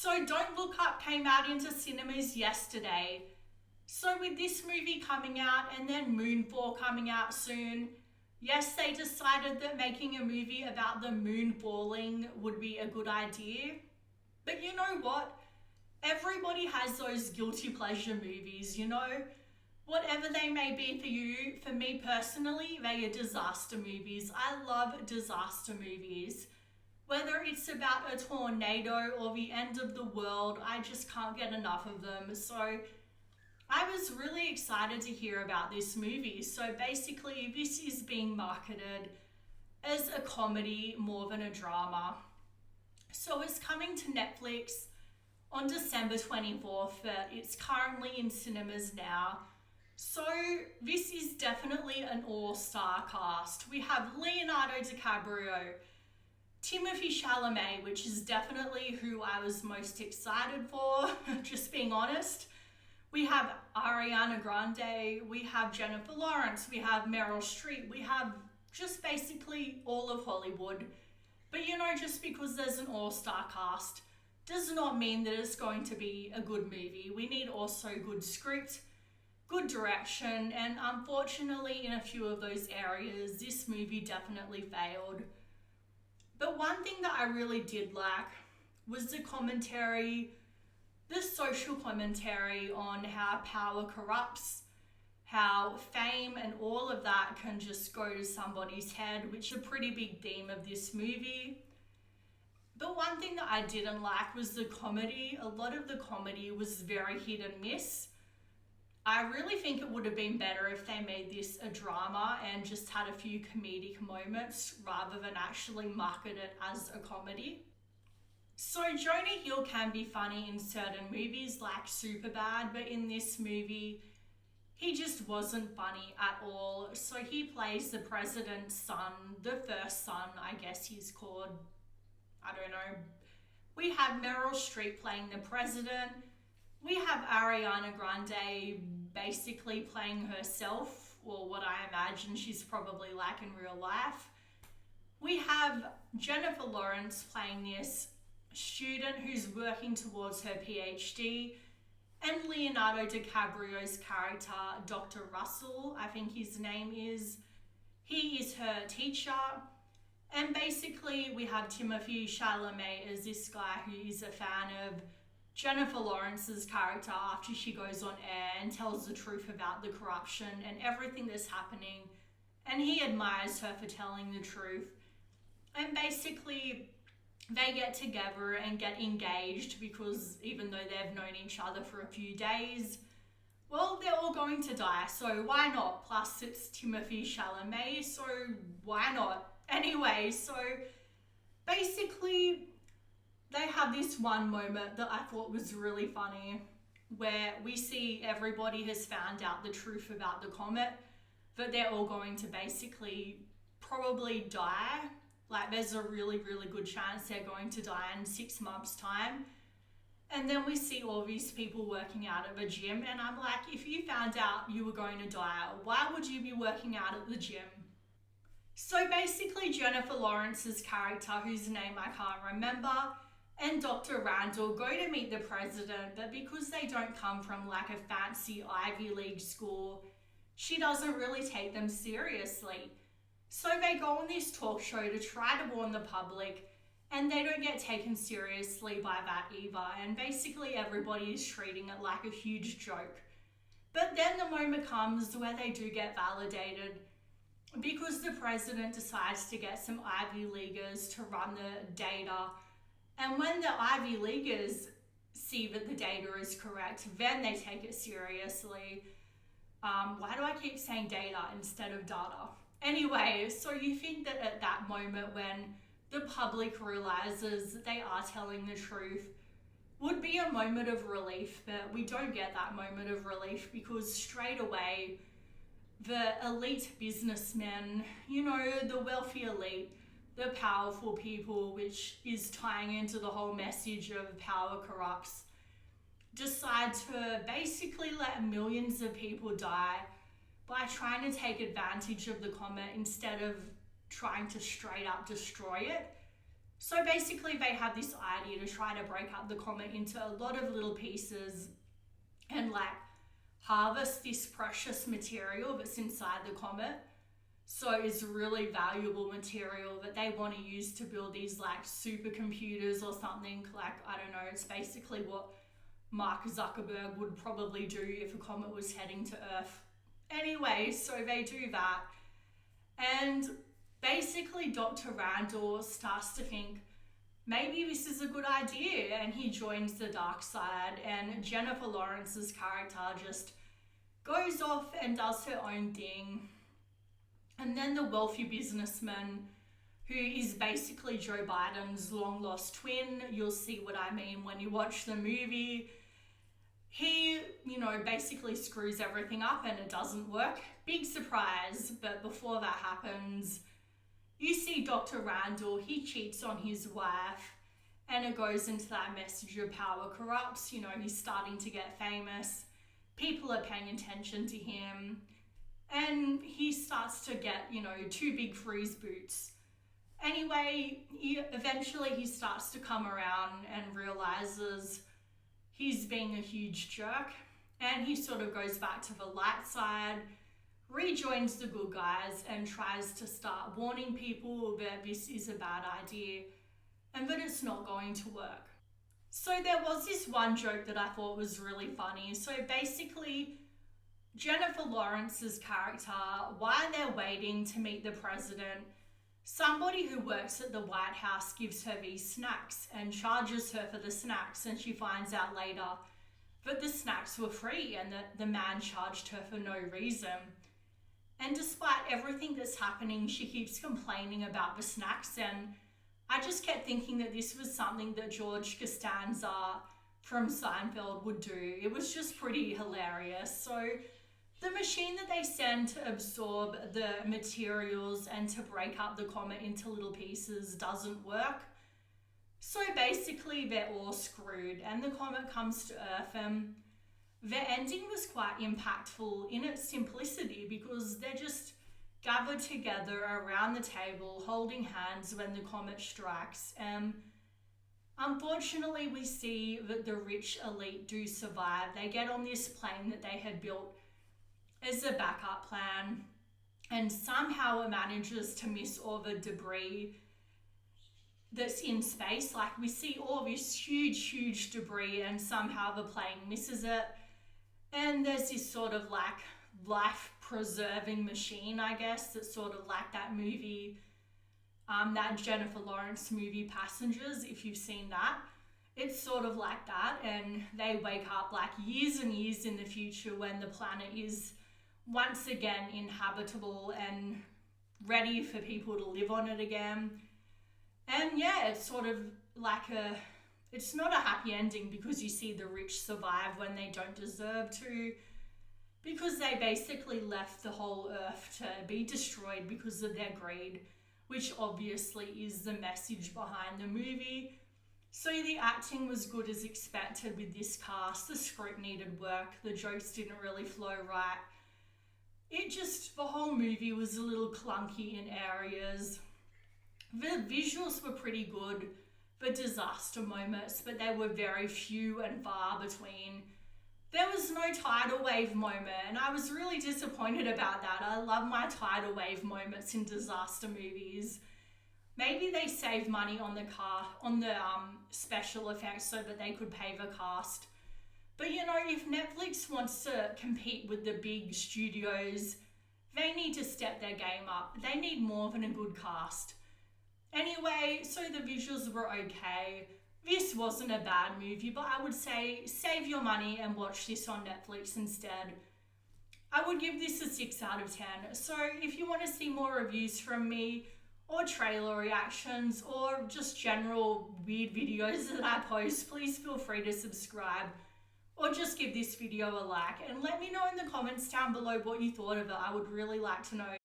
So Don't Look Up came out into cinemas yesterday. So with this movie coming out and then Moonfall coming out soon, yes, they decided that making a movie about the moon falling would be a good idea. But you know what? Everybody has those guilty pleasure movies, you know? Whatever they may be for you, for me personally, they are disaster movies. I love disaster movies. Whether it's about a tornado or the end of the world, I just can't get enough of them. So I was really excited to hear about this movie. So basically, this is being marketed as a comedy more than a drama. So it's coming to Netflix on December 24th, but it's currently in cinemas now. So this is definitely an all-star cast. We have Leonardo DiCaprio, Timothée Chalamet, which is definitely who I was most excited for, just being honest. We have Ariana Grande, we have Jennifer Lawrence, we have Meryl Streep, we have just basically all of Hollywood. But you know, just because there's an all-star cast does not mean that it's going to be a good movie. We need also good script, good direction, and unfortunately in a few of those areas, this movie definitely failed. But one thing that I really did like was the commentary, the social commentary on how power corrupts, how fame and all of that can just go to somebody's head, which is a pretty big theme of this movie. But one thing that I didn't like was the comedy. A lot of the comedy was very hit and miss. I really think it would have been better if they made this a drama and just had a few comedic moments rather than actually market it as a comedy. So Jonah Hill can be funny in certain movies like Superbad, but in this movie, he just wasn't funny at all. So he plays the president's son, the first son, I guess he's called. I don't know. We have Meryl Streep playing the president. We have Ariana Grande basically playing herself, or what I imagine she's probably like in real life. We have Jennifer Lawrence playing this student who's working towards her PhD, and Leonardo DiCaprio's character, Dr. Russell, I think his name is. He is her teacher. And basically we have Timothée Chalamet as this guy who is a fan of Jennifer Lawrence's character after she goes on air and tells the truth about the corruption and everything that's happening. And he admires her for telling the truth. And basically they get together and get engaged because even though they've known each other for a few days, well, they're all going to die, so why not? Plus it's Timothée Chalamet, so why not? Anyway, so basically they have this one moment that I thought was really funny where we see everybody has found out the truth about the comet, that they're all going to basically probably die. Like there's a really, really good chance they're going to die in 6 months' time. And then we see all these people working out at the gym, and I'm like, if you found out you were going to die, why would you be working out at the gym? So basically Jennifer Lawrence's character, whose name I can't remember, and Dr. Randall go to meet the president, but because they don't come from like a fancy Ivy League school, she doesn't really take them seriously. So they go on this talk show to try to warn the public, and they don't get taken seriously by that either, and basically everybody is treating it like a huge joke. But then the moment comes where they do get validated because the president decides to get some Ivy Leaguers to run the data, and when the Ivy Leaguers see that the data is correct, then they take it seriously. Why do I keep saying data instead of data? Anyway, so you think that at that moment when the public realizes that they are telling the truth would be a moment of relief, but we don't get that moment of relief because straight away the elite businessmen, you know, the wealthy elite, the powerful people, which is tying into the whole message of power corrupts, decide to basically let millions of people die by trying to take advantage of the comet instead of trying to straight up destroy it. So basically they have this idea to try to break up the comet into a lot of little pieces and harvest this precious material that's inside the comet. So it's really valuable material that they want to use to build these supercomputers or something. I don't know, it's basically what Mark Zuckerberg would probably do if a comet was heading to Earth. Anyway, so they do that. And basically Dr. Randall starts to think, maybe this is a good idea, and he joins the dark side, and Jennifer Lawrence's character just goes off and does her own thing. And then the wealthy businessman, who is basically Joe Biden's long lost twin, you'll see what I mean when you watch the movie, he, basically screws everything up and it doesn't work. Big surprise, but before that happens, you see Dr. Randall, he cheats on his wife, and it goes into that message of power corrupts. He's starting to get famous, people are paying attention to him, and he starts to get, too big for his boots. Anyway, eventually he starts to come around and realizes he's being a huge jerk, and he sort of goes back to the light side, rejoins the good guys, and tries to start warning people that this is a bad idea and that it's not going to work. So there was this one joke that I thought was really funny. So basically, Jennifer Lawrence's character, while they're waiting to meet the president, somebody who works at the White House gives her these snacks and charges her for the snacks, and she finds out later that the snacks were free and that the man charged her for no reason. And despite everything that's happening, she keeps complaining about the snacks, and I just kept thinking that this was something that George Costanza from Seinfeld would do. It was just pretty hilarious. So the machine that they send to absorb the materials and to break up the comet into little pieces doesn't work. So basically they're all screwed, and the comet comes to Earth, and the ending was quite impactful in its simplicity because they're just gathered together around the table holding hands when the comet strikes. Unfortunately, we see that the rich elite do survive. They get on this plane that they had built as a backup plan, and somehow it manages to miss all the debris that's in space. We see all this huge debris, and somehow the plane misses it. And there's this sort of life-preserving machine, I guess, that's sort of like that movie, that Jennifer Lawrence movie Passengers, if you've seen that. It's sort of like that, and they wake up years and years in the future when the planet is once again inhabitable and ready for people to live on it again. And yeah, it's sort of it's not a happy ending because you see the rich survive when they don't deserve to, because they basically left the whole Earth to be destroyed because of their greed, which obviously is the message behind the movie. So the acting was good as expected with this cast. The script needed work. The jokes didn't really flow right. The whole movie was a little clunky in areas. The visuals were pretty good for disaster moments, but they were very few and far between. There was no tidal wave moment, and I was really disappointed about that. I love my tidal wave moments in disaster movies. Maybe they saved money on the special effects so that they could pay the cast. But if Netflix wants to compete with the big studios, they need to step their game up. They need more than a good cast. Anyway, so the visuals were okay. This wasn't a bad movie, but I would say save your money and watch this on Netflix instead. I would give this a 6 out of 10. So if you want to see more reviews from me, or trailer reactions, or just general weird videos that I post, please feel free to subscribe, or just give this video a like, and let me know in the comments down below what you thought of it. I would really like to know.